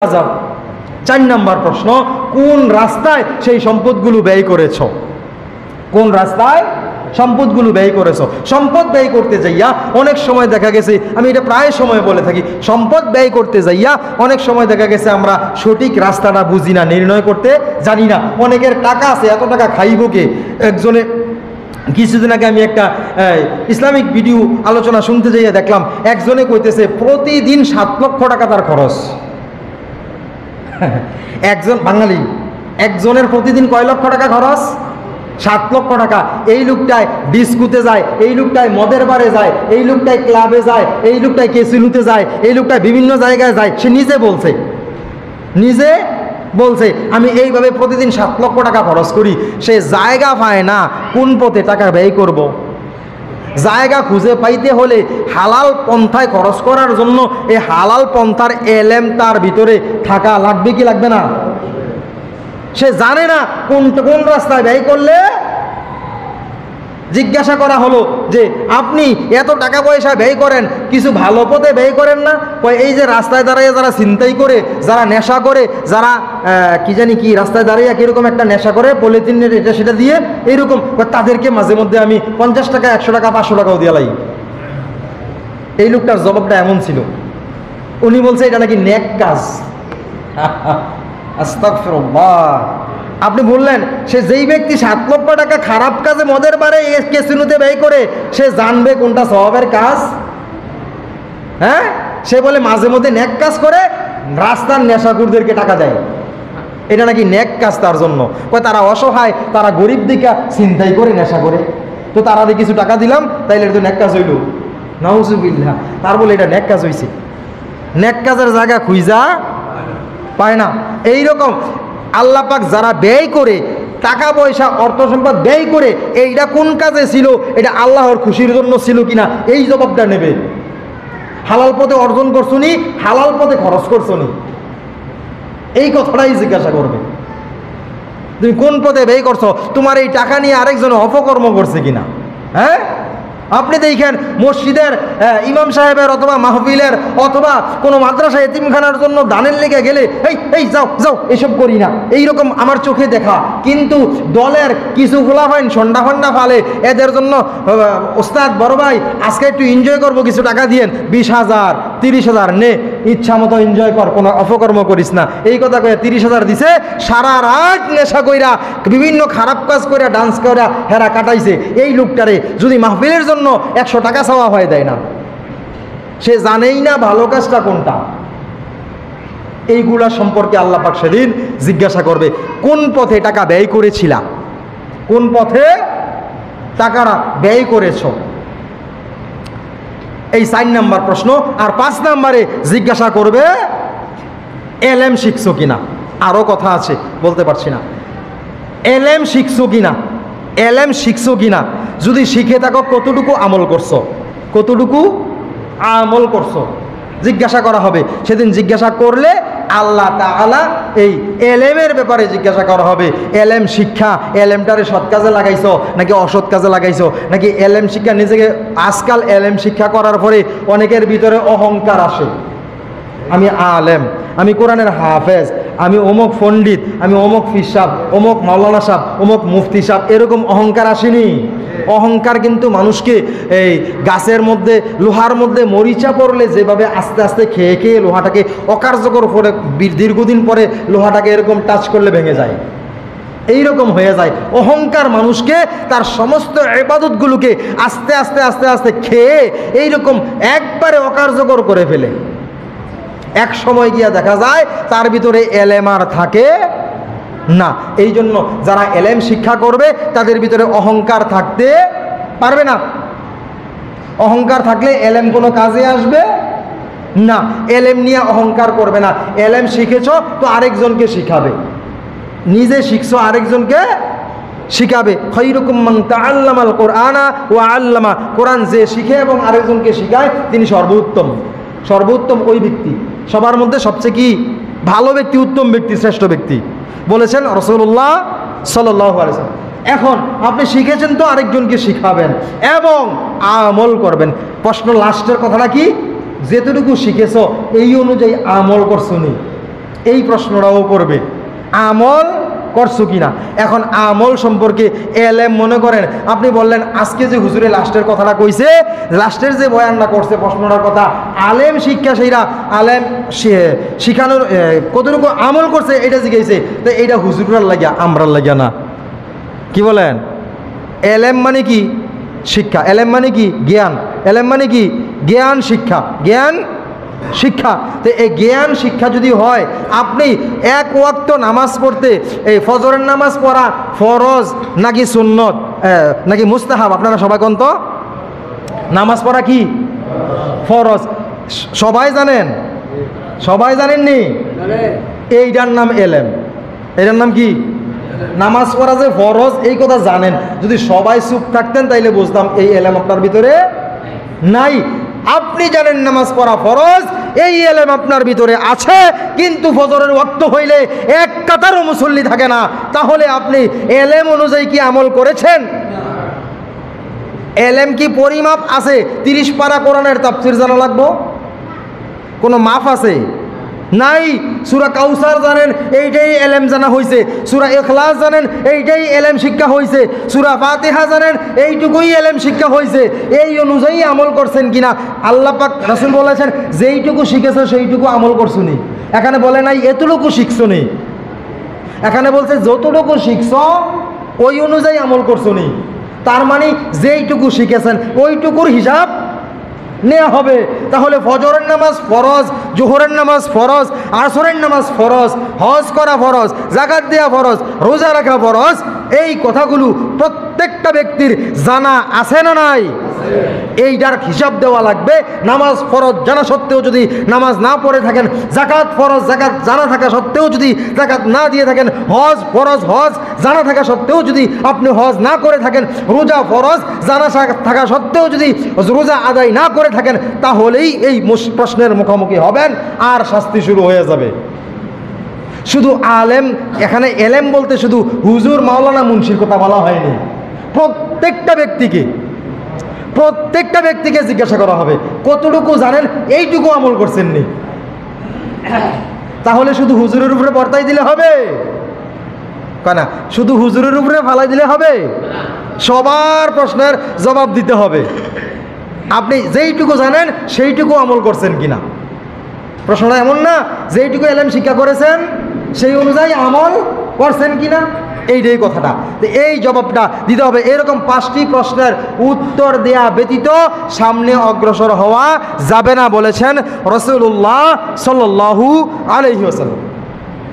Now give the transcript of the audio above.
আযাব। 4 নম্বর প্রশ্ন, কোন রাস্তায় সেই সম্পদগুলো ব্যয় করেছো? কোন রাস্তায় সম্পদগুলো ব্যয় করেছো? সম্পদ ব্যয় করতে যাইয়া অনেক সময় দেখা গেছে, আমি এটা প্রায় সময় বলে থাকি, সম্পদ ব্যয় করতে যাইয়া অনেক সময় দেখা গেছে আমরা সঠিক রাস্তাটা বুঝি না, নির্ণয় করতে জানি না। অনেকের টাকা আছে, এত টাকা খাইব কে? একজনে কিছুদিন আগে আমি একটা ইসলামিক ভিডিও আলোচনা শুনতে যাইয়া দেখলাম, একজনে কইতেছে প্রতিদিন 7 লক্ষ টাকা তার খরচ। একজন বাঙালি, একজনের প্রতিদিন কয় লক্ষ টাকা খরচ? 7 লক্ষ টাকা। এই লোকটায় ডিস্কুতে যায়, এই লোকটায় মদের বারে যায়, এই লোকটায় ক্লাবে যায়, এই লোকটায় ক্যাসিনোতে যায়, এই লোকটায় বিভিন্ন জায়গায় যায়। সে নিজে বলছে আমি এইভাবে প্রতিদিন 7 লক্ষ টাকা খরচ করি। সে জায়গা পায় না কোন পথে টাকা ব্যয় করব। জায়গা খুঁজে পাইতে হলে হালাল পন্থায় খরচ করার জন্য এই হালাল পন্থার এলেম তার ভিতরে থাকা লাগবে কি লাগবে না? সে জানে না কোন রাস্তায় ব্যয় করলে। জিজ্ঞাসা করা হলো যে আপনি এত টাকা পয়সা ব্যয় করেন, কিছু ভালো পথে ব্যয় করেন না? এই যে রাস্তায় দাঁড়িয়ে যারা ছিনতাই করে, যারা নেশা করে, যারা কি জানি কি রাস্তায় দাঁড়িয়ে কিরকম একটা নেশা করে পলিথিনের এটা সেটা দিয়ে, এইরকম তাদেরকে মাঝে মধ্যে আমি 50 টাকা 100 টাকা 500 টাকাও দিয়ে লাই। এই লোকটার জবাবটা এমন ছিল, উনি বলছে এটা নাকি নেক কাজ। আস্তাগফিরুল্লাহ। আপনি বললেন সে যেই ব্যক্তি 7 লক্ষ টাকা খারাপ কাজে মদের বারে ক্যাসিনোতে ব্যয় করে, সে জানবে কোনটা সওয়াবের কাজ? হ্যাঁ, সে বলে মাঝে মধ্যে নেক কাজ করে, রাস্তার নেশাখোরদেরকে টাকা দেয়, এটা নাকি নেক কাজ তার জন্য। তারা অসহায়, তারা গরিব দিকা ছিনতাই করে নেশা করে, তো তারা দিয়ে কিছু টাকা দিলাম, তাইলে এটা তো নেক কাজ হইল। নাউজুবিল্লাহ। তার বলে এটা নেক কাজ হইছে। নেক কাজের জায়গা খুঁজা পায় না। এইরকম আল্লাহ পাক যারা ব্যয় করে, টাকা পয়সা অর্থ সম্পদ ব্যয় করে, এইটা কোন কাজে ছিল, এটা আল্লাহর খুশির জন্য ছিল কিনা, এই জবাবটা নেবে। হালাল পথে অর্জন করছনি, হালাল পথে খরচ করছনি, এই কথাটাই জিজ্ঞাসা করবে। তুমি কোন পথে ব্যয় করছো? তোমার এই টাকা নিয়ে আরেকজন অপকর্ম করছে কিনা? হ্যাঁ, আপনি দেখেন মসজিদের ইমাম সাহেবের অথবা মাহফিলের অথবা কোনো মাদ্রাসা এতিমখানার জন্য দানের লেগে গেলে এই যাও যাও এসব করি না, এইরকম আমার চোখে দেখা। কিন্তু দলের কিছু ফোলাফাইন সন্ডা ফন্ডা ফালে, এদের জন্য ওস্তাদ বড় ভাই আজকে একটু এনজয় করবো, কিছু টাকা দিয়েন, 20,000 30,000 নে, ইচ্ছা মতো এনজয় কর, কোনো অপকর্ম করিস না, এই কথা কয়ে 30,000 দিছে। সারা রাত নেশা কইরা, বিভিন্ন খারাপ কাজ কইরা, ডান্স কইরা হেরা কাটাইছে। এই লোকটারে যদি মাহফিলের জন্য 100 টাকা চাওয়া হয়, দেয় না। সে জানেই না ভালো কাজটা কোনটা। এইগুলা সম্পর্কে আল্লাহ পাক সেদিন জিজ্ঞাসা করবে, কোন পথে টাকা ব্যয় করেছিলা, কোন পথে টাকাটা ব্যয় করেছ। এই 4 নম্বর প্রশ্ন। আর 5 নম্বরে জিজ্ঞাসা করবে এলেম শিখছো কিনা। আরো কথা আছে, বলতে পারছি না। এলেম শিখছো কিনা, এলেম শিখছো কিনা, যদি শিখে থাকো কতটুকু আমল করছো, কতটুকু আমল করছো, জিজ্ঞাসা করা হবে। সেদিন জিজ্ঞাসা করলে আল্লাহ তাআলা এই এলেমের ব্যাপারে জিজ্ঞাসা করা হবে। এলেম শিক্ষা, এলেমটারে সৎ কাজে লাগাইছো নাকি অসৎ কাজে লাগাইছো, নাকি এলেম শিক্ষা নিজেকে। আজকাল এলেম শিক্ষা করার পরে অনেকের ভিতরে অহংকার আসে, আমি আলেম, আমি কোরআনের হাফেজ, আমি অমুক পণ্ডিত, আমি অমুক পীর সাহেব, অমুক মাওলানা সাহেব, অমুক মুফতি সাহেব। এরকম অহংকার আসেনি। অহংকার কিন্তু মানুষকে এই গাছের মধ্যে, লোহার মধ্যে মরিচা পড়লে যেভাবে আস্তে আস্তে খেয়ে খেয়ে লোহাটাকে অকার্যকর করে, দীর্ঘদিন পরে লোহাটাকে এরকম টাচ করলে ভেঙে যায়, এইরকম হয়ে যায়। অহংকার মানুষকে তার সমস্ত ইবাদতগুলোকে আস্তে আস্তে আস্তে আস্তে খেয়ে এইরকম একবারে অকার্যকর করে ফেলে। এক সময় গিয়া দেখা যায় তার ভিতরে এলেম আর থাকে না। এই জন্য যারা এলেম শিক্ষা করবে তাদের ভিতরে অহংকার থাকতে পারবে না। অহংকার থাকলে এলেম কোনো কাজে আসবে না। এলেম নিয়ে অহংকার করবে না। এলেম শিখেছো তো আরেকজনকে শিখাবে, নিজে শিখছো আরেকজনকে শিখাবে। খায়রুকুম মান তাআল্লামাল কুরআনা ওয়া আল্লামা। কোরআন যে শিখে এবং আরেকজনকে শিখায় তিনি সর্বোত্তম। সর্বোত্তম ওই ব্যক্তি, সবার মধ্যে সবচেয়ে কি ভালো ব্যক্তি, উত্তম ব্যক্তি, শ্রেষ্ঠ ব্যক্তি বলেছেন রাসূলুল্লাহ সাল্লাল্লাহু আলাইহি ওয়াসাল্লাম। এখন আপনি শিখেছেন তো আরেকজনকে শিখাবেন এবং আমল করবেন। প্রশ্ন লাস্টের কথাটা কি? যেটুকু শিখেছ এই অনুযায়ী আমল করছনি, এই প্রশ্নটাও করবে, আমল করছো কিনা। এখন আমল সম্পর্কে এলেম মনে করেন আপনি বললেন আজকে যে হুজুরে লাস্টের কথাটা কইছে, লাস্টের যে বয়ানটা করছে প্রশ্নটার কথা, আলেম শিক্ষা সেইরা আলেম শিখানোর কতটুকু আমল করছে এটা জিজ্ঞাসা, তো এইটা হুজুরার লাগিয়া আমরার লাগিয়া না। কি বলেন? এলেম মানে কি? শিক্ষা। এলেম মানে কি? জ্ঞান। এলেম মানে কি? জ্ঞান শিক্ষা। জ্ঞান শিক্ষা। তো এই জ্ঞান শিক্ষা যদি হয়, আপনি এক ওয়াক্ত নামাজ পড়তে, এই ফজরের নামাজ পড়া ফরজ নাকি সুন্নত নাকি মুস্তাহাব? আপনারা সবাই কোন তো নামাজ পড়া কি ফরজ? সবাই জানেন? সবাই জানেননি? এইটার নাম এলেম। এটার নাম কি? নামাজ পড়া যে ফরজ এই কথা জানেন। যদি সবাই চুপ থাকতেন তাইলে বুঝতাম এই এলেম আপনার ভিতরে নাই। আপনি জানেন নামাজ পড়া ফরজ, এই এলেম আপনার ভিতরে আছে, কিন্তু ফজরের ওয়াক্ত হইলে এক কাতারও মুসল্লি থাকে না। তাহলে আপনি এলেম অনুযায়ী কি আমল করেছেন? এলেম কি পরিমাপ আছে? 30 পারা কোরআনের তাফসীর জানা লাগবো? কোনো মাপ আছে? নাই। সূরা কাউসার জানেন, এইটাই এলেম জানা হয়েছে। সূরা ইখলাস জানেন, এইটাই এলেম শিক্ষা হয়েছে। সূরা ফাতিহা জানেন, এইটুকুই এলেম শিক্ষা হয়েছে। এই অনুযায়ী আমল করছেন কিনা? আল্লাহ পাক রাসূল বলেছেন যেইটুকু শিখেছো সেইটুকু আমল করছো নি। এখানে বলে নাই এতটুকু শিখছো নি, এখানে বলছে যতটুকু শিখছো ওই অনুযায়ী আমল করছো নি। তার মানে যেইটুকু শিখেছেন ওইটুকুর হিসাব নেওয়া হবে। তাহলে ফজরের নামাজ ফরজ, জোহরের নামাজ ফরজ, আসরের নামাজ ফরজ, হজ করা ফরজ, যাকাত দেওয়া ফরজ, রোজা রাখা ফরজ, এই কথাগুলো প্রত্যেকটা ব্যক্তির জানা আছে না নাই? এইটার হিসাব দেওয়া লাগবে। নামাজ ফরজ জানা সত্ত্বেও যদি নামাজ না পড়ে থাকেন, যাকাত ফরজ যাকাত জানা থাকা সত্ত্বেও যদি যাকাত না দিয়ে থাকেন, হজ ফরজ হজ জানা থাকা সত্ত্বেও যদি আপনি হজ না করে থাকেন, রোজা ফরজ জানা থাকা সত্ত্বেও যদি রোজা আদায় না করে থাকেন, তাহলেই এই প্রশ্নের মুখোমুখি হবেন আর শাস্তি শুরু হয়ে যাবে। শুধু আলেম, এখানে এলেম বলতে শুধু হুজুর মাওলানা মুন্সির কথা বলা হয়নি। প্রত্যেকটা ব্যক্তিকে জিজ্ঞাসা করা হবে কতটুকু জানেন, এইটুকু আমল করছেননি। তাহলে শুধু হুজুরের উপরে বর্তাই দিলে হবে? কেনা শুধু হুজুরের উপরে ফালাই দিলে হবে? সবার প্রশ্নের জবাব দিতে হবে। আপনি যেইটুকু জানেন সেইটুকু আমল করছেন কিনা। প্রশ্নটা এমন না যেইটুকু এলেম শিক্ষা করেছেন সেই অনুযায়ী আমল করছেন কিনা, এইটাই কথাটা। এই জবাবটা দিতে হবে। এরকম 5টি প্রশ্নের উত্তর দেয়া ব্যতীত সামনে অগ্রসর হওয়া যাবে না বলেছেন রাসূলুল্লাহ সাল্লাল্লাহু আলাইহি ওয়াসাল্লাম।